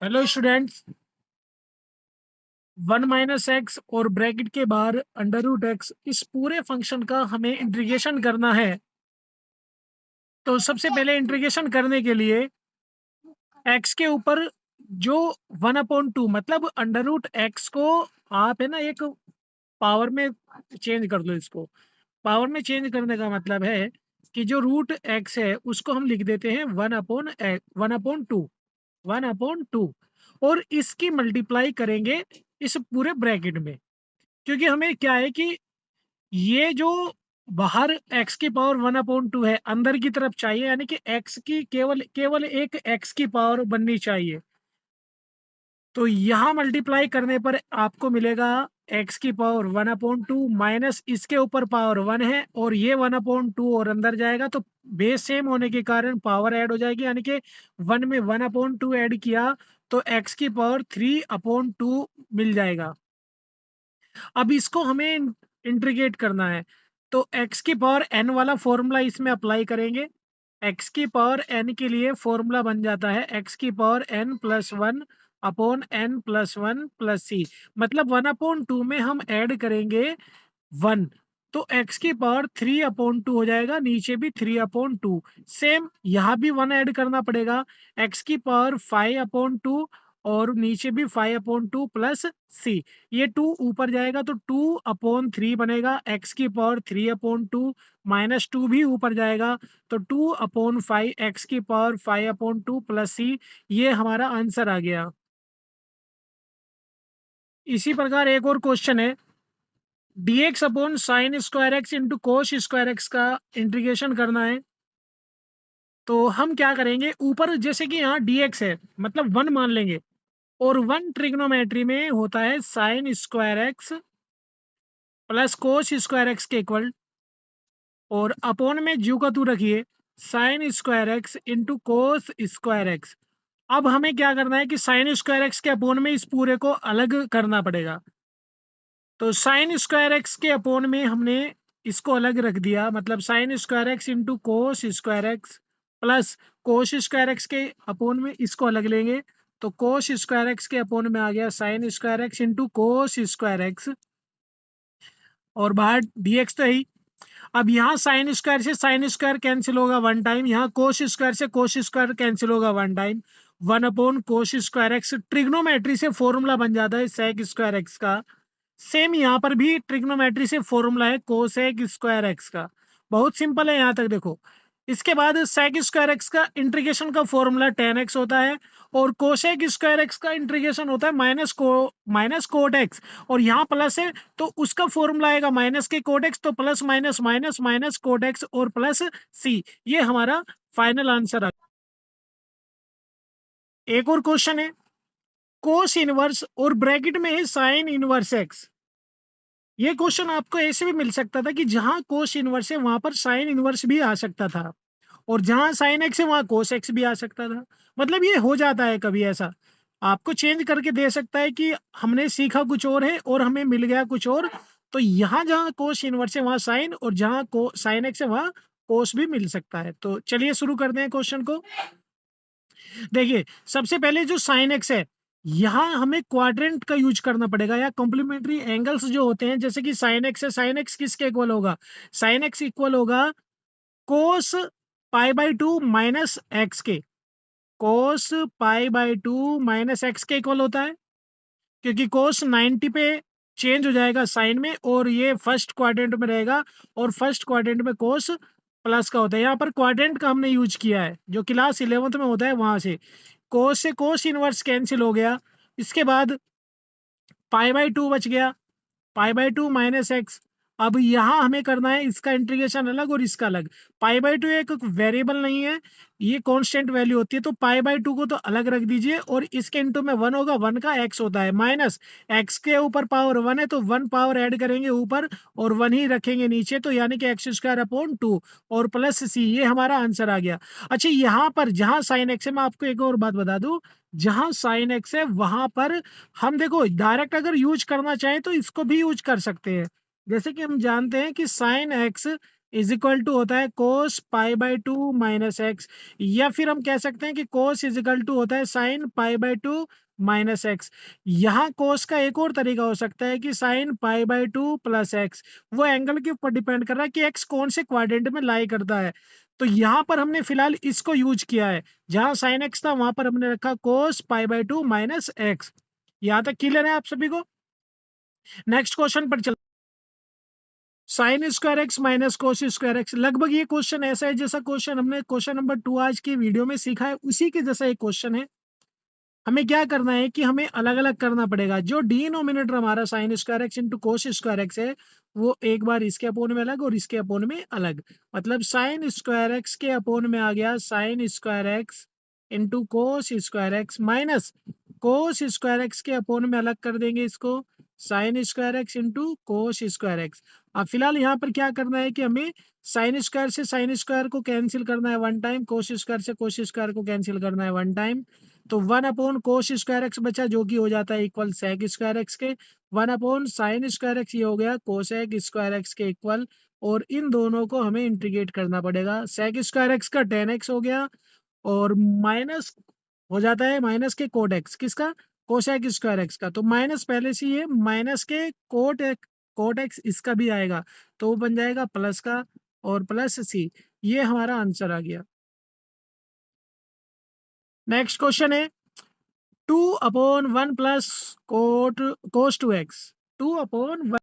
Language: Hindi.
Hello students. 1 - x और ब्रैकेट के बाहर √x इस पूरे फंक्शन का हमें इंटीग्रेशन करना है। तो सबसे पहले इंटीग्रेशन करने के लिए x के ऊपर जो 1/2 मतलब √x को आप है ना एक पावर में चेंज कर दो। इसको पावर में चेंज करने का मतलब है कि जो √x है उसको हम लिख देते हैं 1/2 1/2 और इसकी मल्टीप्लाई करेंगे इस पूरे ब्रैकेट में। क्योंकि हमें क्या है कि ये जो बाहर x की पावर 1/2 है अंदर की तरफ चाहिए, यानी कि x की केवल केवल एक x की पावर बननी चाहिए। तो यहाँ मल्टीप्लाई करने पर आपको मिलेगा x की पावर 1/2 माइनस इसके ऊपर पावर 1 है और ये 1/2 और अंदर जाएगा तो बेस सेम होने के कारण पावर ऐड हो जाएगी, यानी कि 1 में 1/2 ऐड किया तो x की पावर 3/2 मिल जाएगा। अब इसको हमें इंटीग्रेट करना है तो x की पावर n वाला फॉर्मूला इसमें अप्लाई करेंगे। x की पावर n के लिए फॉर्मूला बन जाता है x की power n plus 1 upon n plus 1 plus c. मतलब 1/2 में हम ऐड करेंगे 1 तो x की पावर 3/2 हो जाएगा, नीचे भी 3/2। सेम यहाँ भी 1 ऐड करना पड़ेगा, x की पावर 5/2 और नीचे भी 5/2 प्लस सी। ये 2 ऊपर जाएगा तो 2/3 बनेगा, x की पावर 3/2 माइनस 2 भी ऊपर जाएगा तो 2/5 x की पावर 5/2 प्लस सी। ये हमारा आंसर आ गया। इसी प्रकार एक और क्वेश्चन है, dx upon sine square x into cos square x का इंटीग्रेशन करना है। तो हम क्या करेंगे, ऊपर जैसे कि यहाँ dx है मतलब 1 मान लेंगे और 1 ट्रिग्नोमेट्री में होता है sine square x plus cos square x के इक्वल, और अपोन में ज्यू का तू रखिए sine square x into cos square x. अब हमें क्या करना है कि साइन स्क्वायर एक्स के अपोन में इस पूरे को अलग करना पड़ेगा। तो साइन स्क्वायर एक्स के अपोन में हमने इसको अलग रख दिया, मतलब sine square x into cos square x plus cos square x के अपोन में इसको अलग लेंगे तो कोस स्क्वायर एक्स के अपोन में आ गया sine square x into cos square x, और बाहर dx तो है ही। अब यहाँ साइन स्क्वायर से साइन स्क्वायर कैंसिल होगा 1 टाइम, यहाँ कोस स्क्वायर से कोस स्क्वायर कैंसिल होगा 1 time. 1 cos square x trigonometry से फॉर्मूला बन जाता है सेक स्क्वायर एक्स का। सेम यहाँ पर भी ट्रिग्नोमेट्री से फॉर्मूला है कोसेक स्क्वायर एक्स का। बहुत सिंपल है यहाँ तक देखो। इसके बाद सेक स्क्वायर एक्स का इंटीग्रेशन का फॉर्मूला tan x होता है और कोसेक स्क्वायर एक्स का इंटीग्रेशन होता है माइनस कोट एक्स, और यहाँ प्लस है तो उसका फॉर्मूला आएगा माइनस के कोट एक्स, तो plus minus minus minus cot x और प्लस सी। ये हमारा फाइनल आंसर है। एक और क्वेश्चन है, कोस इनवर्स और ब्रैकेट में है साइन इनवर्स एक्स। ये क्वेश्चन आपको ऐसे भी मिल सकता था कि जहां कोस इनवर्स है वहां पर साइन इनवर्स भी आ सकता था, और जहां साइन एक्स है वहां कोस एक्स भी आ सकता था। मतलब ये हो जाता है कभी ऐसा, आपको चेंज करके दे सकता है कि हमने सीखा कुछ और है और हमें मिल गया कुछ और। तो यहाँ जहाँ कोस इनवर्स है वहां साइन, और जहाँ को साइन एक्स है वहां कोस भी मिल सकता है। तो चलिए शुरू करते हैं क्वेश्चन को। देखिए सबसे पहले जो साइन एक्स है यहाँ हमें क्वाड्रेंट का यूज करना पड़ेगा, या कॉम्प्लीमेंट्री एंगल्स जो होते हैं, जैसे कि साइन एक्स है, साइन एक्स किसके इक्वल होगा, साइन एक्स इक्वल होगा कोस π/2 माइनस एक्स के। कोस π/2 माइनस एक्स के इक्वल होता है, क्योंकि कोस 90 पे चेंज हो जाएगा साइन में और ये फर्स्ट क्वाड्रेंट में रहेगा, और फर्स्ट क्वाड्रेंट में कोस प्लस का होता है। यहाँ पर क्वाड्रेंट का हमने यूज किया है जो क्लास 11th में होता है वहां से। कोस से कोस इनवर्स कैंसिल हो गया, इसके बाद π/2 बच गया, π/2 माइनस एक्स। अब यहाँ हमें करना है इसका इंटीग्रेशन अलग और इसका अलग। π/2 एक वेरिएबल नहीं है, ये कांस्टेंट वैल्यू होती है, तो π/2 को तो अलग रख दीजिए और इसके इंटू में 1 होगा, 1 का x होता है, माइनस x के ऊपर पावर 1 है तो 1 पावर ऐड करेंगे ऊपर और 1 ही रखेंगे नीचे, तो यानी कि x² और प्लस c। ये हमारा आंसर आ गया। अच्छा यहाँ पर जहां साइन एक्स है, मैं आपको एक और बात बता दूं, जहां साइन एक्स है वहां पर हम देखो डायरेक्ट अगर यूज करना चाहें तो इसको भी यूज कर सकते हैं। जैसे कि हम जानते हैं कि sine x is equal to होता है cos pi by two minus x, या फिर हम कह सकते हैं कि कोस इज इक्वल टू होता है sine pi by two minus x. यहाँ कोस का एक और तरीका हो सकता है कि sine pi by two plus x. वो एंगल के ऊपर डिपेंड कर रहा है कि एक्स कौन से क्वाड्रेंट में लाई करता है। तो यहाँ पर हमने फिलहाल इसको यूज किया है, जहां साइन एक्स था वहां पर हमने रखा cos pi by two minus x. यहाँ तक क्लियर है आप सभी को? नेक्स्ट क्वेश्चन पर चल। Sine square x minus cos square x, लगभग ये क्वेश्चन ऐसा है जैसा क्वेश्चन हमने क्वेश्चन नंबर 2 आज की वीडियो में सीखा है, उसी के जैसा एक क्वेश्चन है। हमें क्या करना है कि हमें अलग अलग करना पड़ेगा। जो डिनोमिनेटर हमारा sine square x into cos square x है, वो एक बार इसके अपोन में अलग और इसके अपोन में अलग। मतलब साइन स्क्वायर एक्स के अपोन में आ गया sine square x into cos square x, minus cos square x के अपोन में अलग कर देंगे इसको sine square x into cos square x. अब फिलहाल यहाँ पर क्या करना है कि हमें साइन स्क्वायर से साइन स्क्वायर को कैंसिल करना है वन टाइम, कोस स्क्वायर से कोस स्क्वायर को कैंसिल करना है वन टाइम। तो one upon cos square x बचा, जो कि हो जाता है इक्वल सेक स्क्वायर एक्स के। One upon sine square x ये हो गया कोसेक स्क्वायर एक्स के इक्वल। और इन दोनों को हमें इंटीग्रेट करना पड़ेगा। सेक स्क्वायर एक्स का टेन एक्स हो गया, और माइनस हो जाता है माइनस के कोट एक्स, किसका? कोसेक स्क्वायर एक्स का। तो माइनस पहले से ही है, माइनस के कोट एक्स इसका भी आएगा, तो वो बन जाएगा प्लस का, और प्लस सी। ये हमारा आंसर आ गया। नेक्स्ट क्वेश्चन है two upon one plus cot cos two x. Two upon